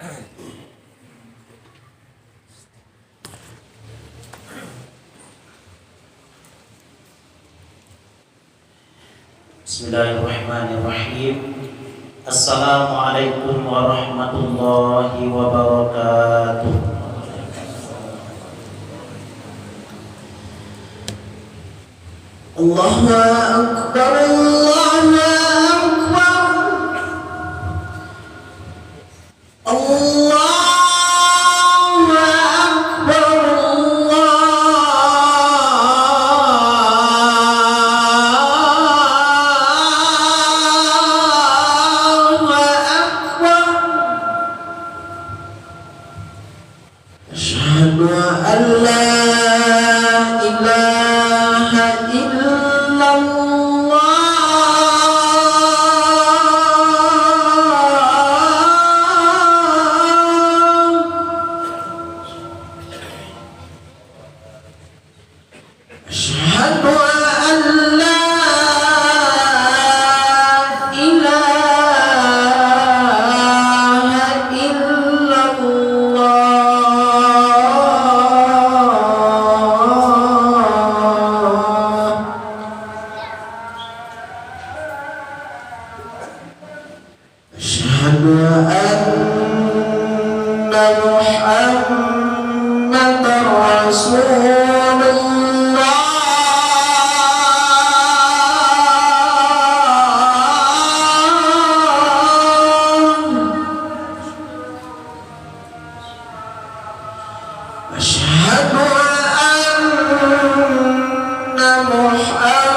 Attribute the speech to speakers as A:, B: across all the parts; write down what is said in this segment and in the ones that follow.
A: Bismillahirrahmanirrahim. Assalamualaikum warahmatullahi wabarakatuh. Allahu Akbar, Allahu Akbar, Allahu Akbar, Allahu Akbar. Asyhadu an la ilaha illallah. Asyhadu an la ilaha illallah. Asyhadu anna Muhammadar Rasulullah. Asyhadu anna Muhammadar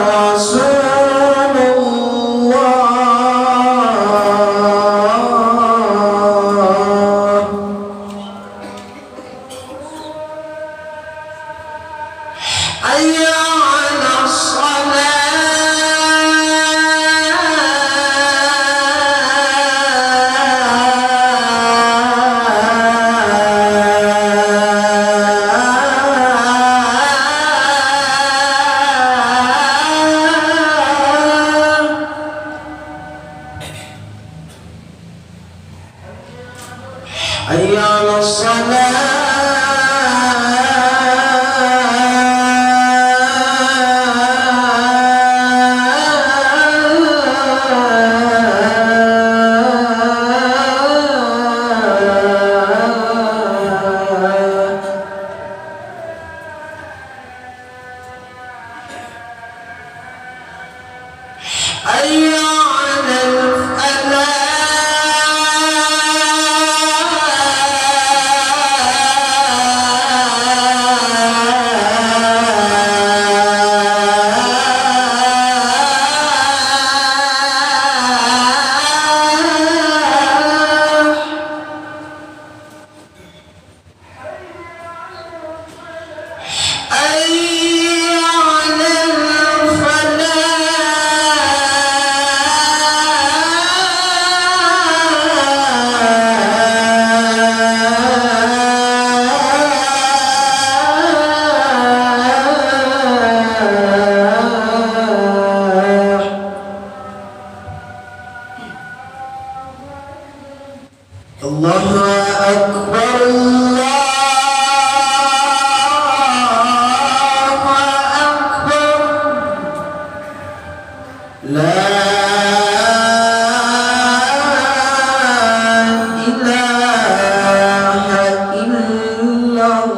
A: Rasulullah. Hayya 'alas hayya 'alas hayya 'alal Allahu Akbar, Allahu Akbar. La ilaha illallah.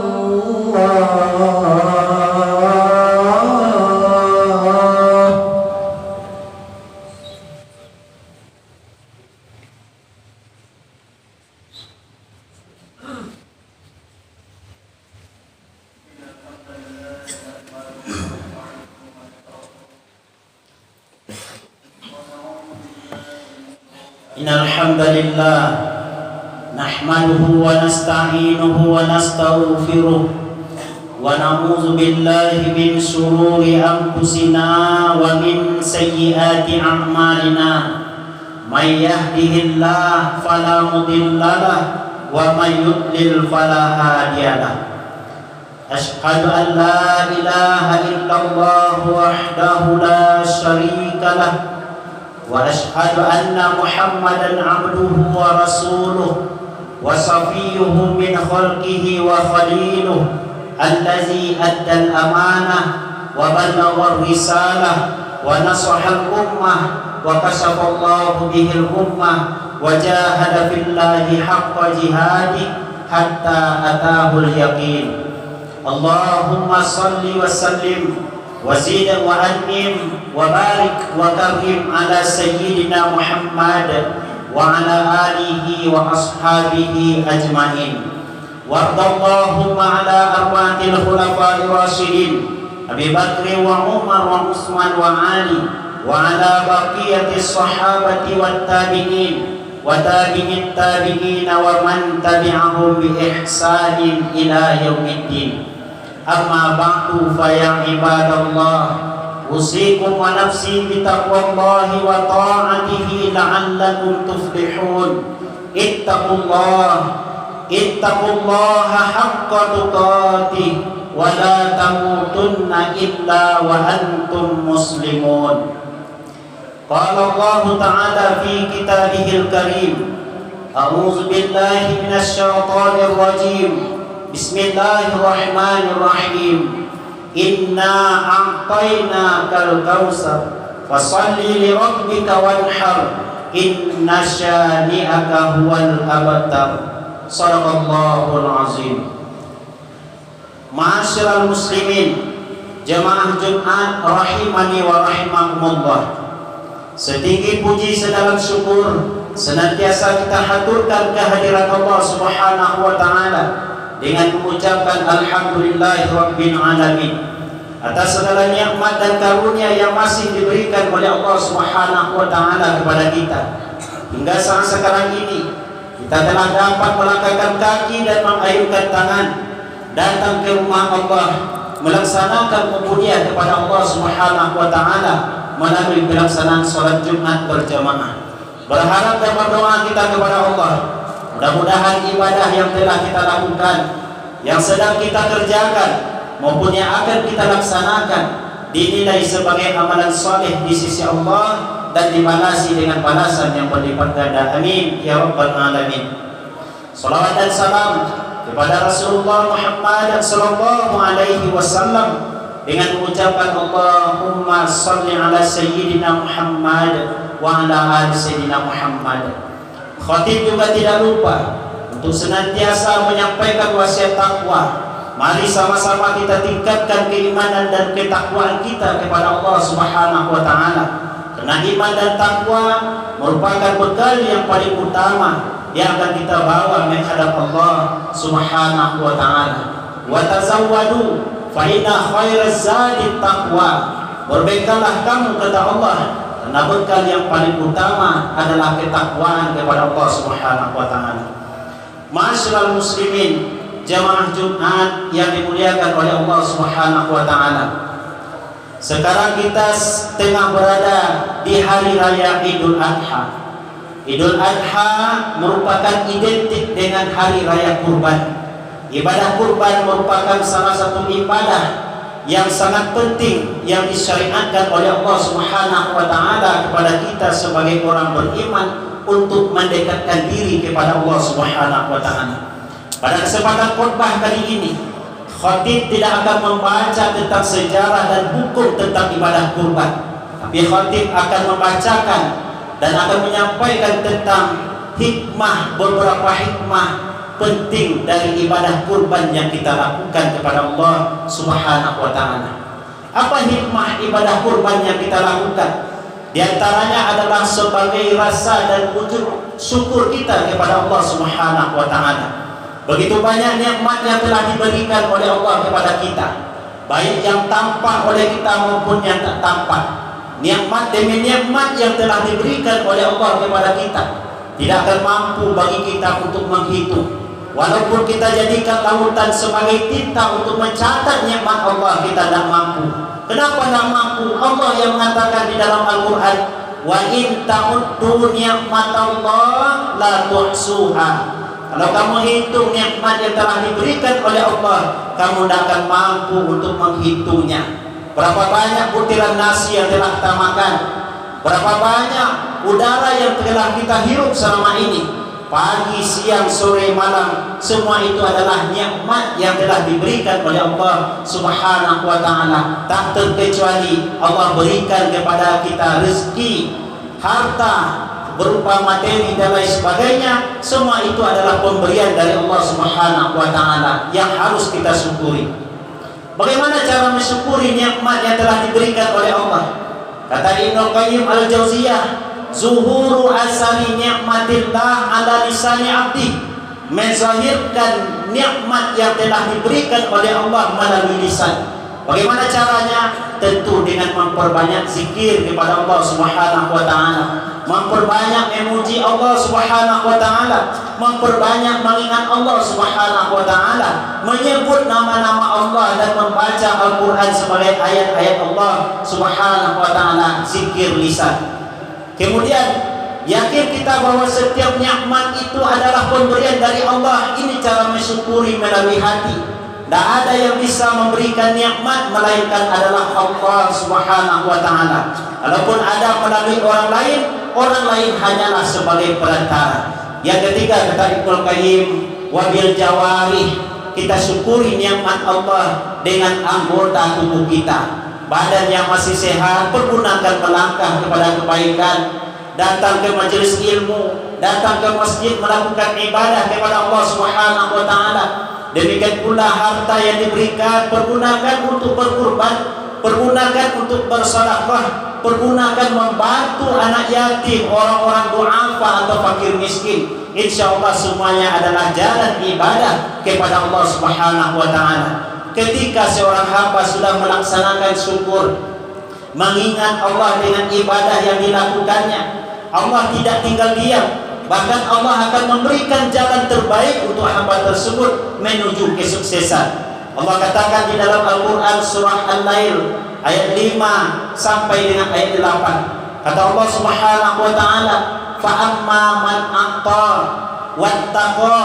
A: Innal hamdalillah nahmaduhu wa nasta'inuhu wa nastaghfiruh wa na'udzu billahi min shururi anfusina wa min sayyiati a'malina. May yahdihillahu fala mudhillalah wa may yudlil fala hadiyalah. Asyhadu an la ilaha illallah wahdahu la syarika lah وأشهد أن محمدا عبده ورسوله وصفيه من خلقه وخليله الذي أدى الأمانة وبلغ الرسالة ونصح الأمة وكشف الله به الأمة وجاهد في الله حق جهاده حتى أتاه اليقين. اللهم صل وسلم وزد وأنعم وبارك وكرم على سيدنا محمد وعلى آله وأصحابه أجمعين. وارض اللهم على أربعة الخلفاء الراشدين أبي بكر وعمر وعثمان وعلي وعلى بقية الصحابة والتابعين وتابع التابعين ومن تبعهم بإحسان إلى يوم الدين. أما بعد فيا عباد الله أوصيكم ونفسي بتقوى الله وطاعته لعلكم تفلحون. اتقوا الله حق تقاته ولا تموتن إلا وأنتم مسلمون. قال الله تعالى في كتابه الكريم: أعوذ بالله من الشيطان الرجيم. بسم الله الرحمن الرحيم. إنا أعطيناك الكوثر فصل لربك وانحر إن شانئك هو الأبتر. صدق الله العظيم. Ma'asyiral muslimin, jemaah Jumat rahimani wa rahimakumullah. Setinggi puji sedalam syukur senantiasa kita haturkan kehadiran Allah Subhanahu wa taala dengan mengucapkan alhamdulillahi rabbil alamin atas segala nikmat dan karunia yang masih diberikan oleh Allah Subhanahu wa taala kepada kita. Hingga saat sekarang ini kita telah dapat melangkahkan kaki dan mengayunkan tangan datang ke rumah Allah melaksanakan ubudiyah kepada Allah Subhanahu wa taala melalui pelaksanaan salat Jumat berjamaah. Berharap dan berdoa kita kepada Allah, mudah-mudahan ibadah yang telah kita lakukan, yang sedang kita kerjakan maupun yang akan kita laksanakan dinilai sebagai amalan saleh di sisi Allah dan dibalasi dengan balasan yang berlipat ganda. Amin ya rabbal alamin. Salawat dan salam kepada Rasulullah Muhammad sallallahu alaihi wasallam dengan mengucapkan Allahumma salli ala sayyidina Muhammad wa ala ali sayyidina Muhammad. Khatib juga tidak lupa untuk senantiasa menyampaikan wasiat takwa. Mari sama-sama kita tingkatkan keimanan dan ketakwaan kita kepada Allah Subhanahu wa taala. Karena iman dan takwa merupakan bekal yang paling utama yang akan kita bawa menghadap Allah Subhanahu wa taala. Wa tazawwadu fa inna khairaz zadi taqwa. Berbekallah kamu kata Allah, karena bekal yang paling utama adalah ketakwaan kepada Allah Subhanahu wa taala. Ma'asyiral muslimin, jamaah Jumat yang dimuliakan oleh Allah Subhanahu wa taala. Sekarang kita tengah berada di hari raya Idul Adha. Idul Adha merupakan identik dengan hari raya kurban. Ibadah kurban merupakan salah satu ibadah yang sangat penting yang disyariatkan oleh Allah Subhanahu wa taala kepada kita sebagai orang beriman untuk mendekatkan diri kepada Allah Subhanahu wa taala. Pada kesempatan khutbah kali ini, khatib tidak akan membaca tentang sejarah dan hukum tentang ibadah kurban, tapi khatib akan membacakan dan akan menyampaikan tentang beberapa hikmah penting dari ibadah kurban yang kita lakukan kepada Allah Subhanahu wa taala. Apa hikmah ibadah kurban yang kita lakukan? Di antaranya adalah sebagai rasa dan wujud syukur kita kepada Allah Subhanahu wa taala. Begitu banyak nikmat yang telah diberikan oleh Allah kepada kita, baik yang tampak oleh kita maupun yang tak tampak. Nikmat demi nikmat yang telah diberikan oleh Allah kepada kita tidak akan mampu bagi kita untuk menghitung. Walaupun kita jadikan lautan sebagai tinta untuk mencatat nikmat Allah, kita tidak mampu. Kenapa tidak mampu? Allah yang mengatakan di dalam Al-Quran, wa in ta'uddu ni'matallah la tuhsuha. Kalau kamu hitung nikmat yang telah diberikan oleh Allah, kamu tidak akan mampu untuk menghitungnya. Berapa banyak butiran nasi yang telah kita makan, berapa banyak udara yang telah kita hirup selama ini, pagi, siang, sore, malam, semua itu adalah nikmat yang telah diberikan oleh Allah Subhanahu wa taala. Tak terkecuali Allah berikan kepada kita rezeki, harta berupa materi dan lain sebagainya. Semua itu adalah pemberian dari Allah Subhanahu wa taala yang harus kita syukuri. Bagaimana cara mensyukuri nikmat yang telah diberikan oleh Allah? Kata Ibnu Qayyim Al-Jauziyah, zuhuru asari nikmatillah ala lisani abdi, menzahirkan nikmat yang telah diberikan oleh Allah melalui lisan. Bagaimana caranya? Tentu dengan memperbanyak zikir kepada Allah Subhanahu wa taala, memperbanyak memuji Allah Subhanahu wa taala, memperbanyak mengingat Allah Subhanahu wa taala, menyebut nama-nama Allah dan membaca Al-Qur'an sebagai ayat-ayat Allah Subhanahu wa taala, zikir lisan. Kemudian yakin kita bahwa setiap nikmat itu adalah pemberian dari Allah. Ini cara mensyukuri melalui hati. Tak ada yang bisa memberikan nikmat melainkan adalah Allah Subhanahu wa taala. Walaupun ada melalui orang lain hanyalah sebagai perantara. Yang ketiga kata Ibnu Qayyim, wabil jawarih, kita syukuri nikmat Allah dengan anggota tubuh kita. Badan yang masih sehat pergunakan melangkah kepada kebaikan, datang ke majelis ilmu, datang ke masjid melakukan ibadah kepada Allah Subhanahu wa taala. Demikian pula harta yang diberikan pergunakan untuk berkurban, pergunakan untuk bersedekah, pergunakan membantu anak yatim, orang-orang du'afa atau fakir miskin. Insyaallah semuanya adalah jalan ibadah kepada Allah Subhanahu wa taala. Ketika seorang hamba sudah melaksanakan syukur, mengingat Allah dengan ibadah yang dilakukannya, Allah tidak tinggal diam. Bahkan Allah akan memberikan jalan terbaik untuk hamba tersebut menuju kesuksesan. Allah katakan di dalam Al-Quran surah Al-Lail ayat 5 sampai dengan ayat 8. Kata Allah Subhanahu wa taala, "Fa amma man a'ta wattaqa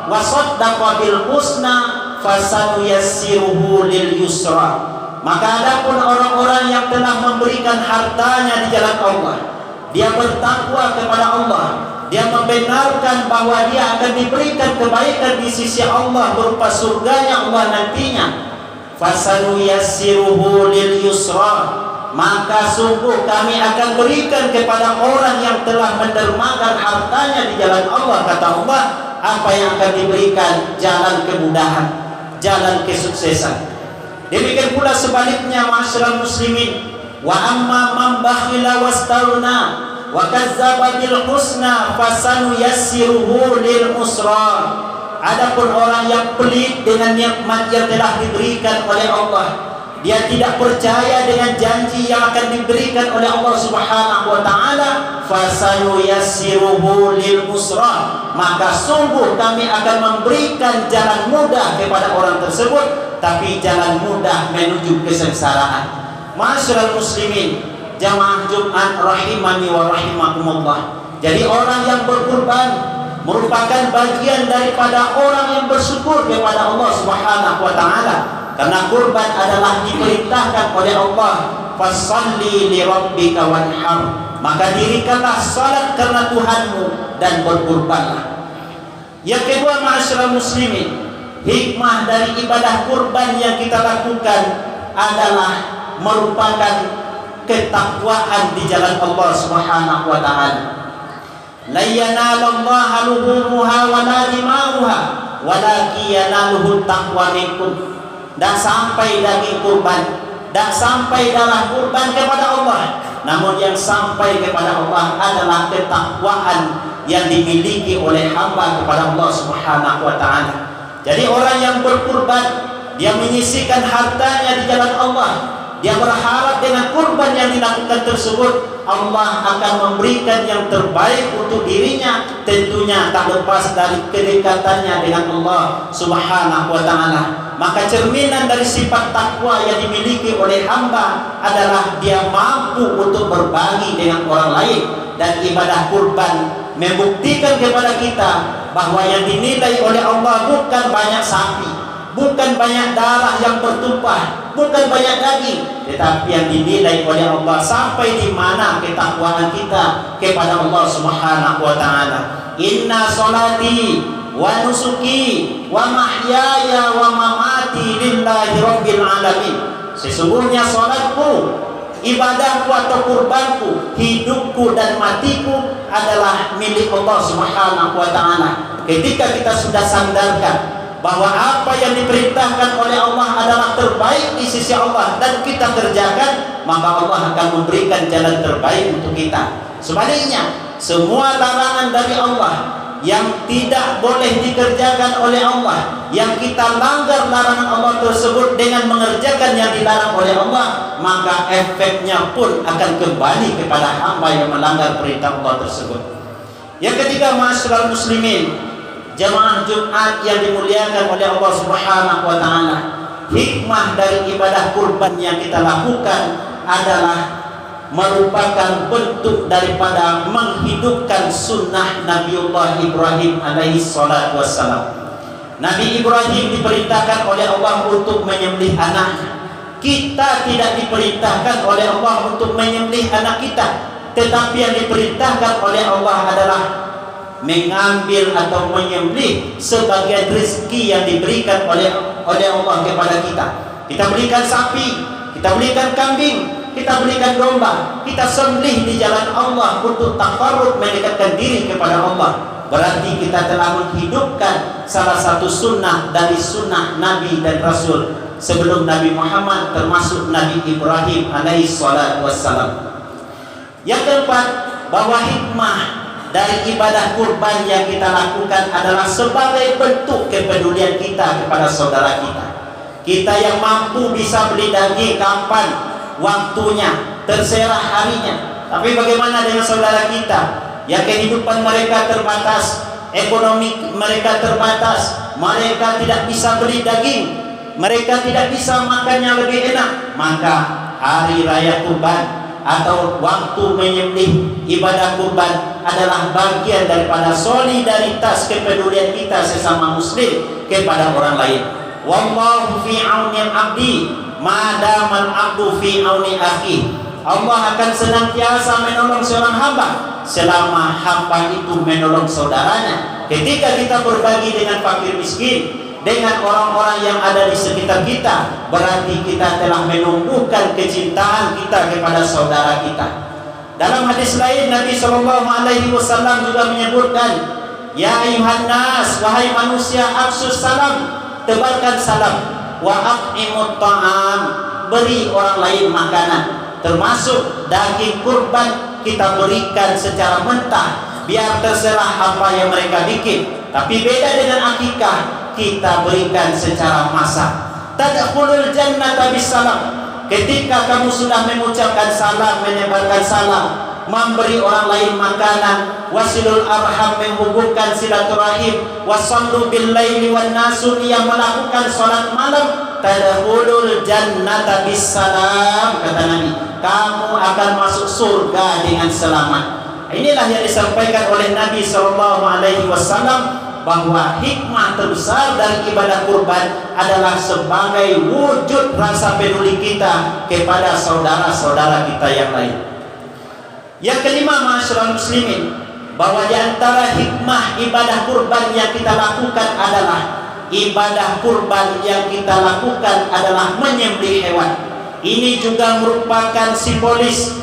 A: wa saddaqa bil husna fasanuyassiruhu lil yusra." Maka adapun orang-orang yang telah memberikan hartanya di jalan Allah, dia bertakwa kepada Allah, dia membenarkan bahwa dia akan diberikan kebaikan di sisi Allah berupa surganya Allah nantinya, fasanuyassiruhu lil yusra, maka sungguh kami akan berikan kepada orang yang telah mendermakan hartanya di jalan Allah, kata Allah, apa yang akan diberikan? Jalan kemudahan, jalan kesuksesan. Demikian pula sebaliknya, ma'asyiral muslimin, wa amma man bakhila wastaruna wa kazzaba bil husna fasanuyassiruhu lil usra. Adapun orang yang pelit dengan nikmat yang telah diberikan oleh Allah, dia tidak percaya dengan janji yang akan diberikan oleh Allah Subhanahu wa taala, fasanuyassiruhu lil usra, maka sungguh kami akan memberikan jalan mudah kepada orang tersebut, tapi jalan mudah menuju kesengsaraan. Ma'asyiral muslimin, jamaah Jumat rahimani wa rahimakumullah. Jadi orang yang berkurban merupakan bagian daripada orang yang bersyukur kepada Allah Subhanahu wa taala. Karena kurban adalah diperintahkan oleh Allah, fasalli li rabbika wanhar, maka dirikanlah salat karena Tuhanmu dan berkurbanlah. Yang kedua, ma'asyiral muslimin, hikmah dari ibadah kurban yang kita lakukan adalah merupakan ketakwaan di jalan Allah Subhanahu wa taala. La yanalallaha luhumuha wa la dima'uha walakin yanaluhu taqwa minkum. Dan sampai daging kurban, dan sampai darah kurban kepada Allah, namun yang sampai kepada Allah adalah ketakwaan yang dimiliki oleh hamba kepada Allah Subhanahu wa taala. Jadi orang yang berkurban, dia menyisihkan hartanya di jalan Allah, dia berharap dengan kurban yang dilakukan tersebut Allah akan memberikan yang terbaik untuk dirinya, tentunya tak lepas dari kedekatannya dengan Allah Subhanahu wa taala. Maka cerminan dari sifat takwa yang dimiliki oleh hamba adalah dia mampu untuk berbagi dengan orang lain. Dan ibadah kurban membuktikan kepada kita bahwa yang dinilai oleh Allah bukan banyak sapi, bukan banyak darah yang bertumpah, bukan banyak daging, tetapi yang dinilai oleh Allah sampai di mana ketakwaan kita kepada Allah Subhanahu wa taala. Inna salati wa nusuki wa mahyaya wa mamati lillahi rabbil alamin. Sesungguhnya salatku, ibadahku atau kurbanku, hidupku dan matiku adalah milik Allah Subhanahu wa taala. Ketika kita sudah sandarkan bahwa apa yang diperintahkan oleh Allah adalah terbaik di sisi Allah dan kita kerjakan, maka Allah akan memberikan jalan terbaik untuk kita. Sebaliknya, semua larangan dari Allah yang tidak boleh dikerjakan oleh Allah, yang kita langgar larangan Allah tersebut dengan mengerjakan yang dilarang oleh Allah, maka efeknya pun akan kembali kepada hamba yang melanggar perintah Allah tersebut. Yang ketiga, ma'asyiral muslimin, jamaah Jumat yang dimuliakan oleh Allah Subhanahu wa taala, hikmah dari ibadah kurban yang kita lakukan adalah merupakan bentuk daripada menghidupkan sunnah Nabiullah Ibrahim alaihi salatu wassalam. Nabi Ibrahim diperintahkan oleh Allah untuk menyembelih anaknya. Kita tidak diperintahkan oleh Allah untuk menyembelih anak kita, tetapi yang diperintahkan oleh Allah adalah mengambil atau menyembelih sebagian rezeki yang diberikan oleh Allah kepada kita. Kita berikan sapi, kita berikan kambing, kita berikan domba, kita sembelih di jalan Allah untuk takarrub, mendekatkan diri kepada Allah. Berarti kita telah menghidupkan salah satu sunnah dari sunnah Nabi dan Rasul sebelum Nabi Muhammad, termasuk Nabi Ibrahim alaihi salatu wassalam. Yang keempat, bahwa hikmah dari ibadah kurban yang kita lakukan adalah sebagai bentuk kepedulian kita kepada saudara kita. Kita yang mampu bisa beli daging kapan waktunya, terserah harinya. Tapi bagaimana dengan saudara kita yang kehidupan mereka terbatas, ekonomi mereka terbatas, mereka tidak bisa beli daging, mereka tidak bisa makannya lebih enak? Maka hari raya kurban atau waktu menyembelih ibadah kurban adalah bagian daripada solidaritas kepedulian kita sesama muslim kepada orang lain. Wallahu fi aunil abdi madamal abdu fi auni akhi. Allah akan senantiasa menolong seorang hamba selama hamba itu menolong saudaranya. Ketika kita berbagi dengan fakir miskin, dengan orang-orang yang ada di sekitar kita, berarti kita telah menumbuhkan kecintaan kita kepada saudara kita. Dalam hadis lain, Nabi SAW juga menyebutkan, ya ayuhan nas, wahai manusia, afsus salam, tebarkan salam, wa at'imut ta'am, beri orang lain makanan, termasuk daging kurban kita berikan secara mentah, biar terserah apa yang mereka bikin. Tapi beda dengan akikah, kita berikan secara masak. Tadkhulul jannata bisalam. Ketika kamu sudah mengucapkan salam, menyebarkan salam, memberi orang lain makanan, wasilul arham, menghubungkan silaturahim, wasallu bil laili wan nasu, yang melakukan salat malam, tadkhulul jannata bisalam, kata Nabi, kamu akan masuk surga dengan selamat. Inilah yang disampaikan oleh Nabi SAW, bahwa hikmah terbesar dari ibadah kurban adalah sebagai wujud rasa peduli kita kepada saudara-saudara kita yang lain. Yang kelima, ma'asyiral muslimin, bahwa di antara hikmah ibadah kurban yang kita lakukan adalah ibadah kurban yang kita lakukan adalah menyembelih hewan. Ini juga merupakan simbolis,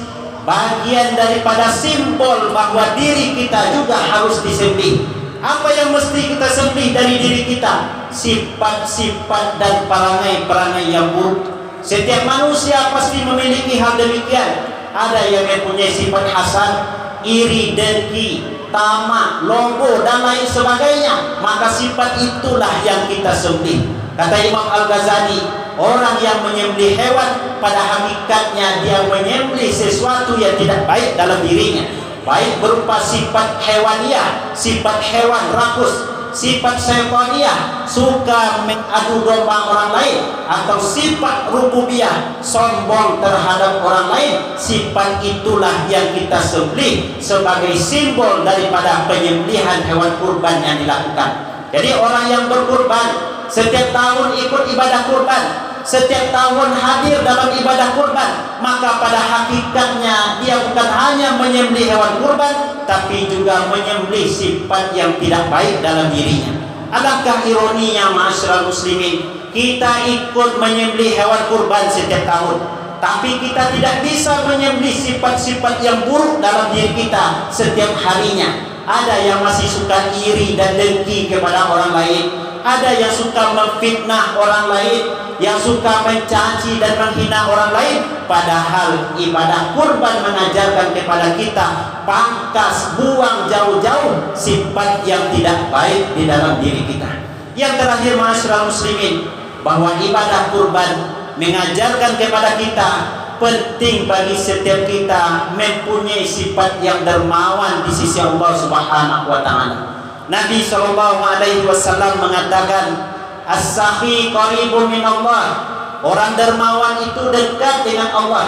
A: bagian daripada simbol bahwa diri kita juga harus disembelih. Apa yang mesti kita sembelih dari diri kita? Sifat-sifat dan perangai-perangai yang buruk. Setiap manusia pasti memiliki hal demikian. Ada yang mempunyai sifat hasad, iri, dengki, tamak, logo, dan lain sebagainya. Maka sifat itulah yang kita sembelih. Kata Imam Al-Ghazali, orang yang menyembelih hewan pada hakikatnya dia menyembelih sesuatu yang tidak baik dalam dirinya, baik berupa sifat hewaniah, sifat hewan rakus, sifat syaitaniah, suka mengadu domba orang lain, atau sifat rububiyah, sombong terhadap orang lain. Sifat itulah yang kita sembelih sebagai simbol daripada penyembelihan hewan kurban yang dilakukan. Jadi orang yang berkurban setiap tahun ikut ibadah kurban, setiap tahun hadir dalam ibadah kurban, maka pada hakikatnya dia bukan hanya menyembelih hewan kurban, tapi juga menyembelih sifat yang tidak baik dalam dirinya. Alangkah ironinya ma'asyiral muslimin, kita ikut menyembelih hewan kurban setiap tahun, tapi kita tidak bisa menyembelih sifat-sifat yang buruk dalam diri kita setiap harinya. Ada yang masih suka iri dan dengki kepada orang lain, ada yang suka memfitnah orang lain, yang suka mencaci dan menghina orang lain. Padahal ibadah kurban mengajarkan kepada kita, pangkas, buang jauh-jauh sifat yang tidak baik di dalam diri kita. Yang terakhir ma'asyiral muslimin, bahwa ibadah kurban mengajarkan kepada kita penting bagi setiap kita mempunyai sifat yang dermawan di sisi Allah Subhanahu wa taala. Nabi sallallahu alaihi wasallam mengatakan, as-sakhi qaribun min Allah. Orang dermawan itu dekat dengan Allah.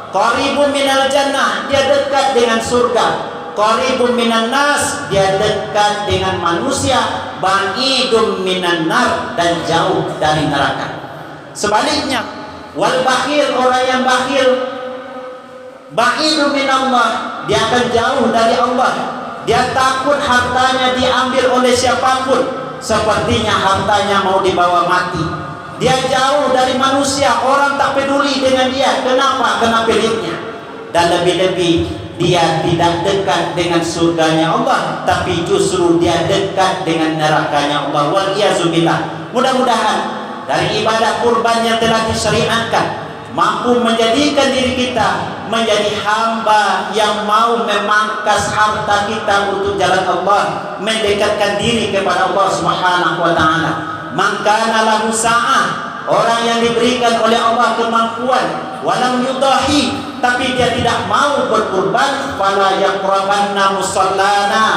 A: Qaribun minal jannah, dia dekat dengan surga. Qaribun minan nas, dia dekat dengan manusia. Ba'idun minan nar, dan jauh dari neraka. Sebaliknya, wal bakhil, orang yang bakhil, ba'idun minallah, dia akan jauh dari Allah. Dia takut hartanya diambil oleh siapapun, sepertinya hartanya mau dibawa mati. Dia jauh dari manusia, orang tak peduli dengan dia. Kenapa? Kena pilihnya. Dan lebih-lebih dia tidak dekat dengan surganya Allah, tapi justru dia dekat dengan nerakanya Allah. Wal-iyazubillah. Mudah-mudahan dari ibadah kurban yang telah disyariatkan mampu menjadikan diri kita menjadi hamba yang mau memangkas harta kita untuk jalan Allah, mendekatkan diri kepada Allah Subhanahu wa taala. Maka lahu sa'ah, orang yang diberikan oleh Allah kemampuan, walam yudahi, tapi dia tidak mau berkurban, fala yaqrabanna musallana,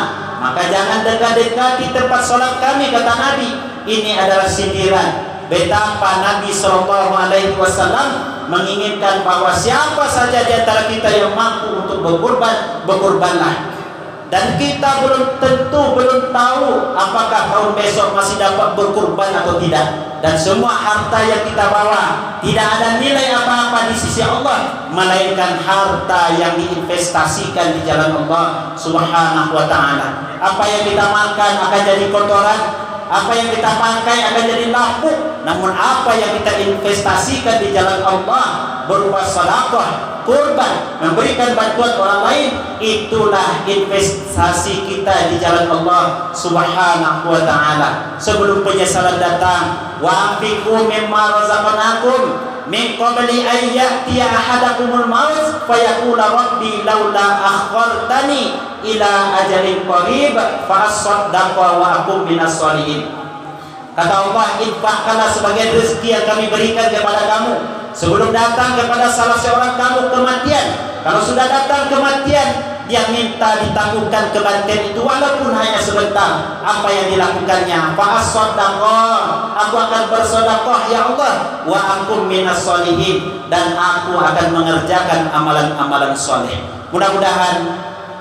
A: maka jangan dekat-dekati tempat salat kami, kata Nabi. Ini adalah sindiran betapa Nabi sallallahu alaihi wasallam menginginkan bahwa siapa saja di antara kita yang mampu untuk berkurban, berkurbanlah. Dan kita belum tahu apakah tahun besok masih dapat berkurban atau tidak. Dan semua harta yang kita bawa tidak ada nilai apa-apa di sisi Allah, melainkan harta yang diinvestasikan di jalan Allah Subhanahu wa taala. Apa yang kita makan akan jadi kotoran, apa yang kita pakai akan jadi lapuk. Namun apa yang kita investasikan di jalan Allah berupa sedekah, kurban, memberikan bantuan orang lain, itulah investasi kita di jalan Allah Subhanahu wa taala. Sebelum penyesalan datang, wa anfiqu mimma razaqnakum min qabli an ya'tiya ahadakumul maut fayaqula rabbi laula akhartani ila ajalin qarib fa asaddaqa wa akum minas shalihin. Kata Allah, infakkanlah sebagian rezeki yang kami berikan kepada kamu sebelum datang kepada salah seorang kamu kematian. Kalau sudah datang kematian, dia minta ditangguhkan kematian itu walaupun hanya sebentar. Apa yang dilakukannya? Fa asaddaqa, aku akan bersedekah ya Allah, wa akum minas shalihin, dan aku akan mengerjakan amalan-amalan soleh. Mudah-mudahan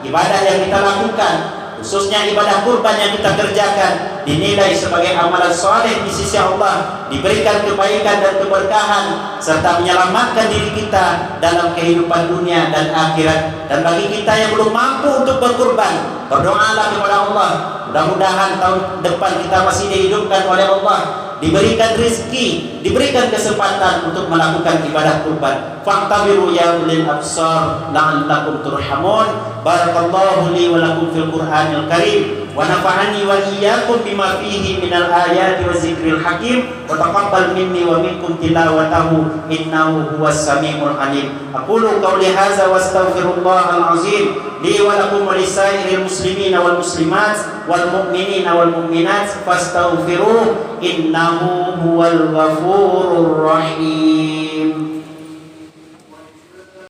A: ibadah yang kita lakukan, khususnya ibadah kurban yang kita kerjakan, dinilai sebagai amalan soleh di sisi Allah, diberikan kebaikan dan keberkahan, serta menyelamatkan diri kita dalam kehidupan dunia dan akhirat. Dan bagi kita yang belum mampu untuk berkurban, berdoalah kepada Allah. Mudah-mudahan tahun depan kita masih dihidupkan oleh Allah, diberikan rezeki, diberikan kesempatan untuk melakukan ibadah kurban. Fa'tabiru ya ulil absar la'allakum turhamun. Barakallahu li wa lakum fil Qur'anil Karim, wa nafa'ani wa iyyakum bima fihi minal ayati wa zikril hakim, wa taqabbal minni wa minkum tilawatahu innahu huwas samiul alim. Aqulu qawli hadza wa astaghfirullahal azim li wa lakum wa lisairil muslimina wal muslimat wal mu'minina wal mu'minat fastaghfiruh innahu huwal ghafurur rahim.